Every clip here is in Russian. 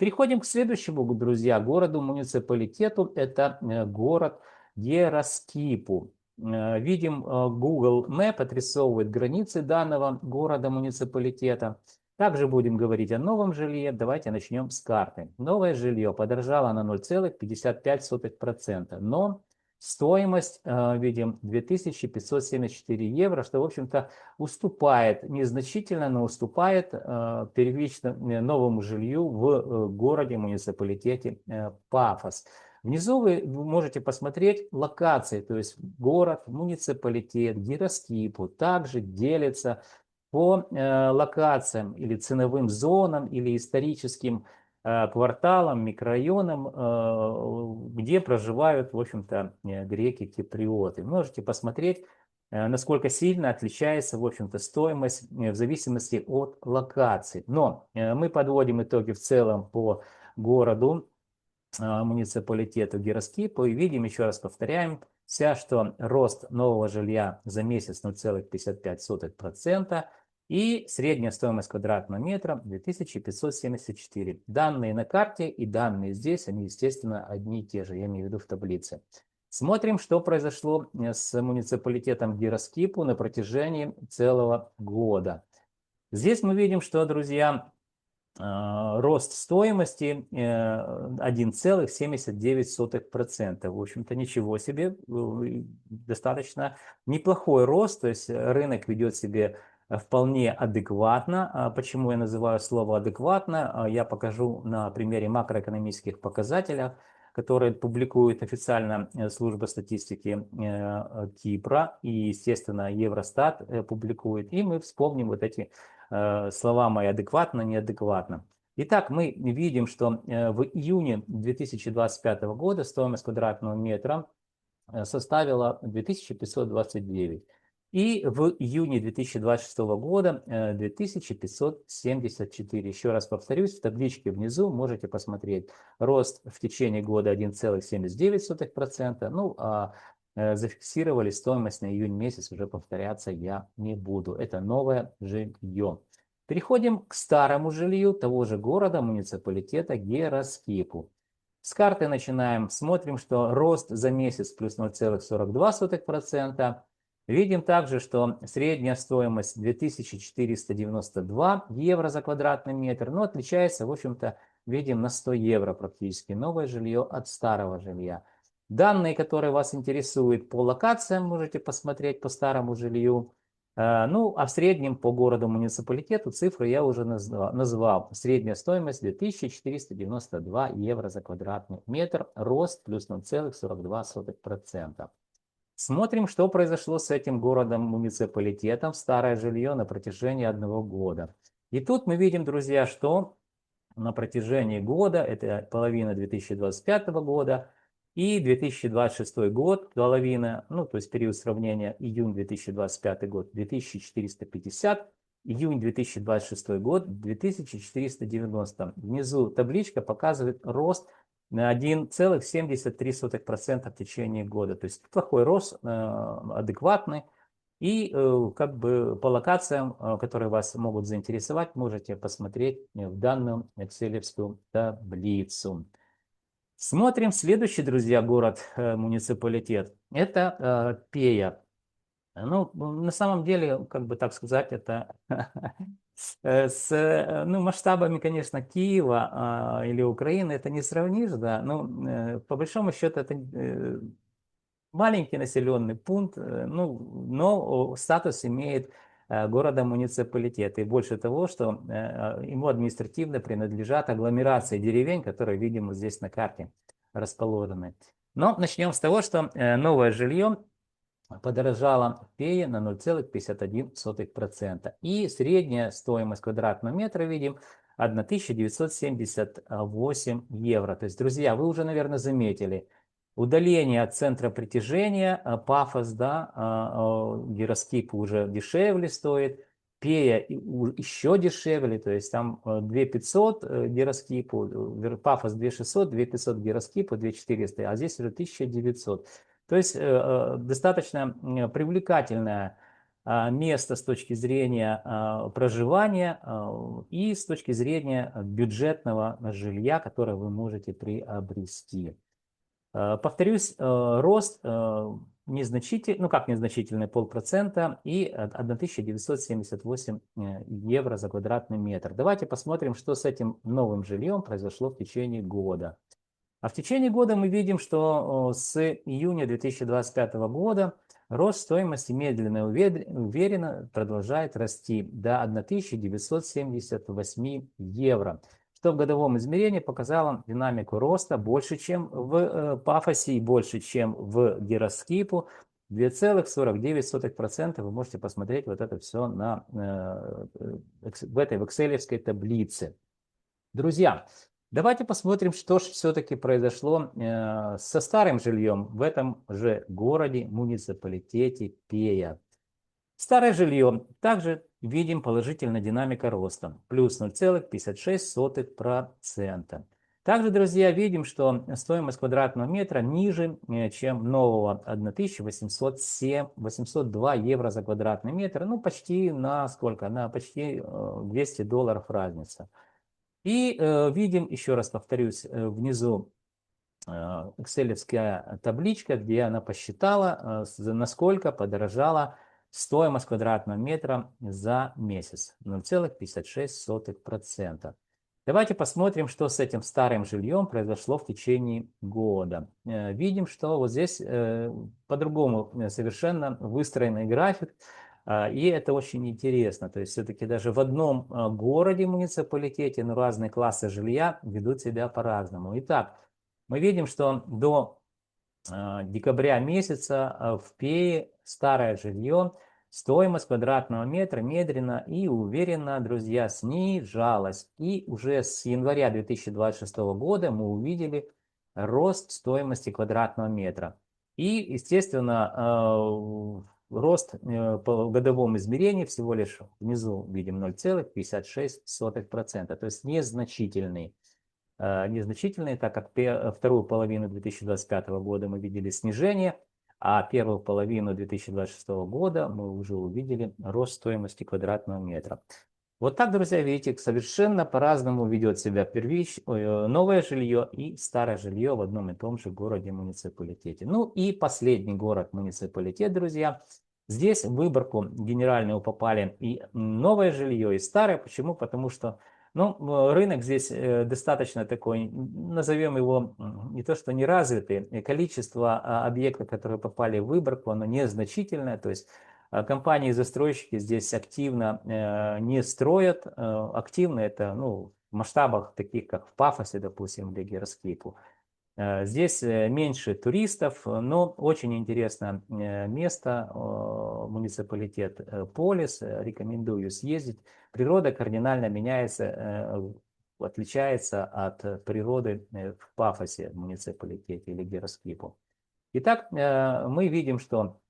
Переходим к следующему, друзья, городу-муниципалитету. Это город Гераскипу. Видим, Google Map отрисовывает границы данного города-муниципалитета. Также будем говорить о новом жилье. Давайте начнем с карты. Новое жилье подорожало на 0,55%, но стоимость, видим, 2574 евро, что, в общем-то, уступает, незначительно, но уступает первично новому жилью в городе, муниципалитете Пафос. Внизу вы можете посмотреть локации, то есть город, муниципалитет, Гироскипу также делится по локациям или ценовым зонам, или историческим кварталам, микрорайонам, где проживают, в общем-то, греки-киприоты. Можете посмотреть, насколько сильно отличается, в общем-то, стоимость в зависимости от локации. Но мы подводим итоги в целом по городу, муниципалитету Гироскипу и видим, еще раз повторяем, что рост нового жилья за месяц 0,55% и средняя стоимость квадратного метра 2574. Данные на карте и данные здесь, они, естественно, одни и те же, я имею в виду в таблице. Смотрим, что произошло с муниципалитетом Гироскипу на протяжении целого года. Здесь мы видим, что, друзья, рост стоимости 1,79%. В общем-то, ничего себе, достаточно неплохой рост, то есть рынок ведет себя вполне адекватно. Почему я называю слово адекватно, я покажу на примере макроэкономических показателей, которые публикует официально служба статистики Кипра и, естественно, Евростат публикует. И мы вспомним вот эти слова мои адекватно, неадекватно. Итак, мы видим, что в июне 2025 года стоимость квадратного метра составила 2529. И в июне 2026 года 2574. Еще раз повторюсь, в табличке внизу можете посмотреть рост в течение года 1,79%. Ну, а зафиксировали стоимость на июнь месяц, уже повторяться я не буду. Это новое жилье. Переходим к старому жилью того же города, муниципалитета Гераскипу. С карты начинаем, смотрим, что рост за месяц плюс 0,42%. Видим также, что средняя стоимость 2492 евро за квадратный метр, но отличается, в общем-то, видим, на 100 евро практически новое жилье от старого жилья. Данные, которые вас интересуют по локациям, можете посмотреть по старому жилью. Ну, а в среднем по городу-муниципалитету цифру я уже назвал. Средняя стоимость 2492 евро за квадратный метр, рост плюс 0,42%. Смотрим, что произошло с этим городом-муниципалитетом, старое жилье на протяжении одного года. И тут мы видим, друзья, что на протяжении года, это половина 2025 года, и 2026 год, половина, ну, то есть период сравнения июнь 2025 год 2450, июнь 2026 год 2490. Внизу табличка показывает рост на 1,73% в течение года. То есть плохой рост, адекватный. И как бы по локациям, которые вас могут заинтересовать, можете посмотреть в данную экселевскую таблицу. Смотрим следующий, друзья, город, муниципалитет. Это Пея. Ну, на самом деле, как бы так сказать, это с ну, масштабами, конечно, Киева или Украины это не сравнишь, да. Но по большому счету это маленький населенный пункт, ну, но статус имеет города-муниципалитет. И больше того, что ему административно принадлежат агломерации деревень, которые видим вот здесь на карте расположены. Но начнем с того, что новое жилье подорожало в Пее на 0,51%. И средняя стоимость квадратного метра, видим, 1978 евро. То есть, друзья, вы уже, наверное, заметили, удаление от центра притяжения, Пафос, да, Гироскип уже дешевле стоит, Пея еще дешевле, то есть там 2500 Гироскипу, Пафос 2600, 2500 Гироскипу, 2400, а здесь уже 1900. То есть достаточно привлекательная места с точки зрения проживания и с точки зрения бюджетного жилья, которое вы можете приобрести. Повторюсь, рост незначительный, ну как незначительный, 0,5% и 1978 евро за квадратный метр. Давайте посмотрим, что с этим новым жильем произошло в течение года. А в течение года мы видим, что с июня 2025 года рост стоимости медленно и уверенно продолжает расти до 1978 евро, что в годовом измерении показало динамику роста больше, чем в Пафосе и больше, чем в Гироскипу. 2,49%. Вы можете посмотреть вот это все в этой экселевской таблице. Друзья, давайте посмотрим, что же все-таки произошло со старым жильем в этом же городе, муниципалитете Пея. Старое жилье также видим положительная динамика роста, плюс 0,56%. Также, друзья, видим, что стоимость квадратного метра ниже, чем нового 1802 евро за квадратный метр. Ну, почти на сколько? На почти $200 разница. И видим, еще раз повторюсь, внизу экселевская табличка, где она посчитала, насколько подорожала стоимость квадратного метра за месяц. 0,56%. Давайте посмотрим, что с этим старым жильем произошло в течение года. Видим, что вот здесь по-другому совершенно выстроенный график. И это очень интересно. То есть все-таки даже в одном городе, муниципалитете, но разные классы жилья ведут себя по-разному. Итак, мы видим, что до декабря месяца в Пее старое жилье, стоимость квадратного метра медленно и уверенно, друзья, снижалась. И уже с января 2026 года мы увидели рост стоимости квадратного метра. И, естественно, рост по годовому измерению всего лишь внизу видим 0,56%, то есть незначительный. Незначительный, так как вторую половину 2025 года мы видели снижение, а первую половину 2026 года мы уже увидели рост стоимости квадратного метра. Вот так, друзья, видите, совершенно по-разному ведет себя новое жилье и старое жилье в одном и том же городе-муниципалитете. Ну и последний город-муниципалитет, друзья. Здесь в выборку генеральную попали и новое жилье, и старое. Почему? Потому что рынок здесь достаточно такой, назовем его не то что неразвитый, количество объектов, которые попали в выборку, оно незначительное, то есть компании-застройщики здесь активно не строят. Активно это в масштабах таких, как в Пафосе, допустим, или Гироскипу. Здесь меньше туристов, но очень интересное место, муниципалитет Полис, рекомендую съездить. Природа кардинально меняется, отличается от природы в Пафосе, муниципалитете или Гироскипу. Итак, мы видим, что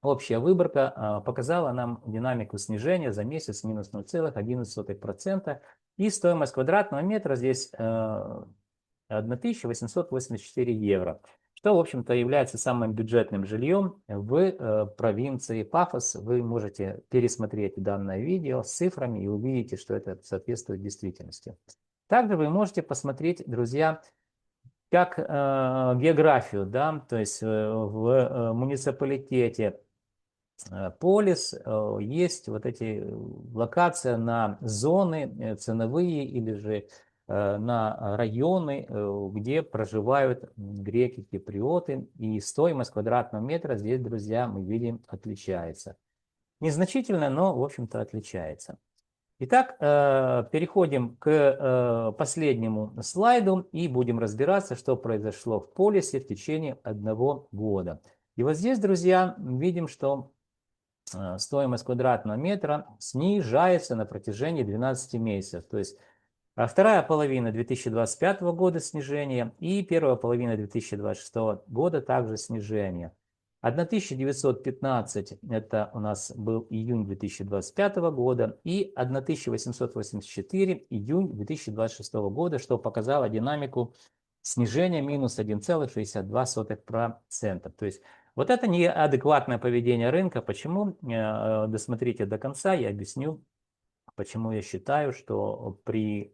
общая выборка показала нам динамику снижения за месяц минус 0,11%. И стоимость квадратного метра здесь 1884 евро, что, в общем-то, является самым бюджетным жильем в провинции Пафос. Вы можете пересмотреть данное видео с цифрами и увидите, что это соответствует действительности. Также вы можете посмотреть, друзья, как географию, да, то есть в муниципалитете Полис есть вот эти локации на зоны ценовые или же на районы, где проживают греки, киприоты, и стоимость квадратного метра здесь, друзья, мы видим, отличается. Незначительно, но, в общем-то, отличается. Итак, переходим к последнему слайду и будем разбираться, что произошло в Полисе в течение одного года. И вот здесь, друзья, видим, что стоимость квадратного метра снижается на протяжении 12 месяцев. То есть вторая половина 2025 года снижение и первая половина 2026 года также снижение. 1915 это у нас был июнь 2025 года и 1884 июнь 2026 года, что показало динамику снижения минус 1,62%. То есть Вот это неадекватное поведение рынка. Почему? Досмотрите до конца, я объясню, почему я считаю, что при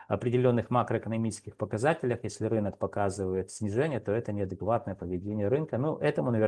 определенных макроэкономических показателях, если рынок показывает снижение, то это неадекватное поведение рынка. Ну, этому наверняка